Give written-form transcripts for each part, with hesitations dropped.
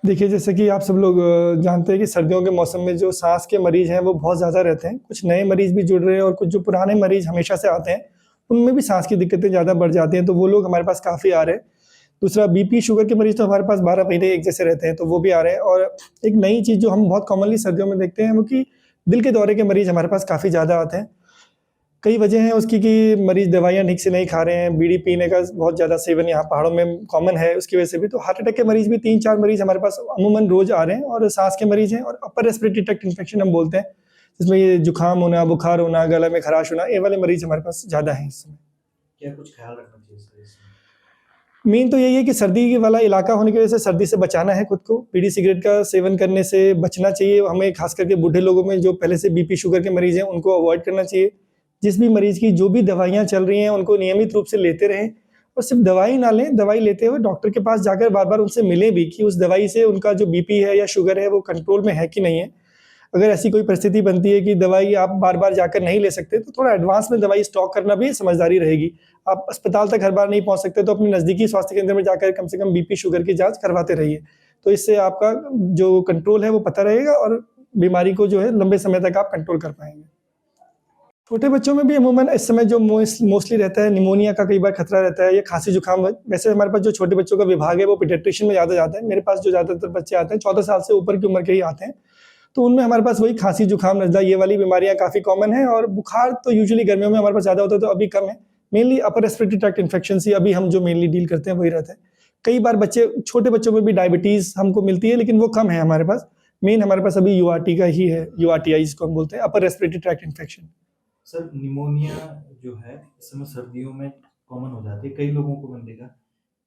देखिए, जैसे कि आप सब लोग जानते हैं कि सर्दियों के मौसम में जो साँस के मरीज़ हैं, वो बहुत ज़्यादा रहते हैं। कुछ नए मरीज़ भी जुड़ रहे हैं और कुछ जो पुराने मरीज़ हमेशा से आते हैं, उनमें भी साँस की दिक्कतें ज़्यादा बढ़ जाती हैं, तो वो लोग हमारे पास काफ़ी आ रहे हैं। दूसरा बीपी, शुगर के मरीज़ तो हमारे पास 12 महीने एक जैसे रहते हैं, तो वो भी आ रहे हैं और एक नई चीज़ जो हम बहुत कॉमनली सर्दियों में देखते हैं, वो कि दिल के दौरे के मरीज़ हमारे पास काफ़ी ज़्यादा आते हैं। कई वजह हैं उसकी कि मरीज़ दवाइयाँ ठीक से नहीं खा रहे हैं, बीड़ी पीने का बहुत ज़्यादा सेवन यहाँ पहाड़ों में कॉमन है, उसकी वजह से भी। तो हार्ट अटैक के मरीज़ भी 3-4 मरीज़ हमारे पास अमूमन रोज़ आ रहे हैं और साँस के मरीज़ हैं और अपर रेस्पिरेटरी ट्रैक्ट इन्फेक्शन हम बोलते हैं, जिसमें ये जुकाम होना, बुखार होना, गला में खराश होना, ये वाले मरीज़ हमारे पास ज़्यादा हैं इस समय। क्या कुछ ख़्याल रखना चाहिए सर इसमें? मेन तो यही है कि सर्दी वाला इलाका होने की वजह से सर्दी से बचाना है खुद को। बीड़ी सिगरेट का सेवन करने से बचना चाहिए हमें, ख़ास करके बूढ़े लोगों में जो पहले से बीपी, शुगर के मरीज़ हैं, उनको अवॉइड करना चाहिए। जिस भी मरीज़ की जो भी दवाइयाँ चल रही हैं, उनको नियमित रूप से लेते रहें और सिर्फ़ दवाई ना लें, दवाई लेते हुए डॉक्टर के पास जाकर बार-बार उनसे मिलें भी कि उस दवाई से उनका जो बीपी है या शुगर है, वो कंट्रोल में है कि नहीं है। अगर ऐसी कोई परिस्थिति बनती है कि दवाई आप बार-बार जाकर नहीं ले सकते, तो थोड़ा एडवांस में दवाई स्टॉक करना भी समझदारी रहेगी। आप अस्पताल तक हर बार नहीं पहुँच सकते, तो अपने नज़दीकी स्वास्थ्य केंद्र में जाकर कम से कम बीपी, शुगर की जाँच करवाते रहिए। तो इससे आपका जो कंट्रोल है, वो पता रहेगा और बीमारी को जो है लंबे समय तक आप कंट्रोल कर पाएँगे। छोटे बच्चों में भी अमूमन इस समय जो मोस्टली रहता है, निमोनिया का कई बार खतरा रहता है या खाँसी-जुकाम। वैसे हमारे पास जो छोटे बच्चों का विभाग है, वो पीडियाट्रिशियन में ज़्यादा जाता है। मेरे पास जो ज़्यादातर बच्चे आते हैं, 14 साल से ऊपर की उम्र के ही आते हैं। तो उनमें हमारे पास वही खाँसी, जुकाम, नज़ला, ये वाली बीमारियाँ काफ़ी कॉमन हैं और बुखार तो यूजुअली गर्मियों में हमारे पास ज़्यादा होता है, तो अभी कम है। Mainly upper respiratory tract infections ही अभी हम जो मेनली डील करते हैं, वही रहता है। कई बार छोटे बच्चों में भी डायबिटीज़ हमको मिलती है, लेकिन वो कम है हमारे पास। मेन हमारे पास अभी यूआरटी का ही है, यूआरटीआई जिसको हम बोलते हैं, अपर respiratory tract infection. Sir pneumonia जो है इस समय सर्दियों में कॉमन हो जाती है, कई लोगों को मैंने देखा।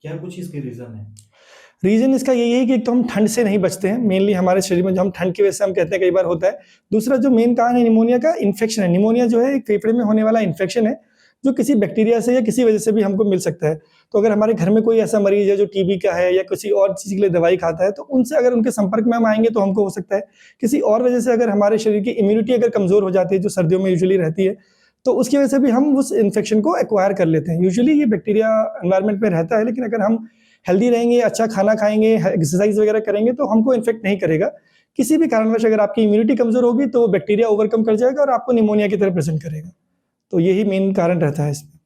क्या कुछ इसके रीज़न है? रीज़न इसका यही है कि एक तो हम ठंड से नहीं बचते हैं, मेनली हमारे शरीर में जो हम ठंड की वजह से हम कहते हैं कई बार होता है। दूसरा जो मेन कारण है निमोनिया का, इन्फेक्शन है। निमोनिया जो है एक फेफड़े में होने वाला इन्फेक्शन है, जो किसी बैक्टीरिया से या किसी वजह से भी हमको मिल सकता है। तो अगर हमारे घर में कोई ऐसा मरीज़ है जो टीबी का है या किसी और चीज़ के लिए दवाई खाता है, तो उनसे अगर उनके संपर्क में हम आएँगे तो हमको हो सकता है। किसी और वजह से अगर हमारे शरीर की इम्यूनिटी अगर कमज़ोर हो जाती है, जो सर्दियों में यूजुअली रहती है, तो उसकी वजह से भी हम उस इन्फेक्शन को एक्वायर कर लेते हैं। यूजुअली ये बैक्टीरिया एनवायरनमेंट में रहता है, लेकिन अगर हम हेल्दी रहेंगे, अच्छा खाना खाएँगे, एक्सरसाइज़ वगैरह करेंगे तो हमको इन्फेक्ट नहीं करेगा। किसी भी कारणवश अगर आपकी इम्यूनिटी कमज़ोर होगी तो वो बैक्टीरिया ओवरकम कर जाएगा और आपको निमोनिया की तरह प्रेज़ेंट करेगा। तो यही मेन कारण रहता है इसमें।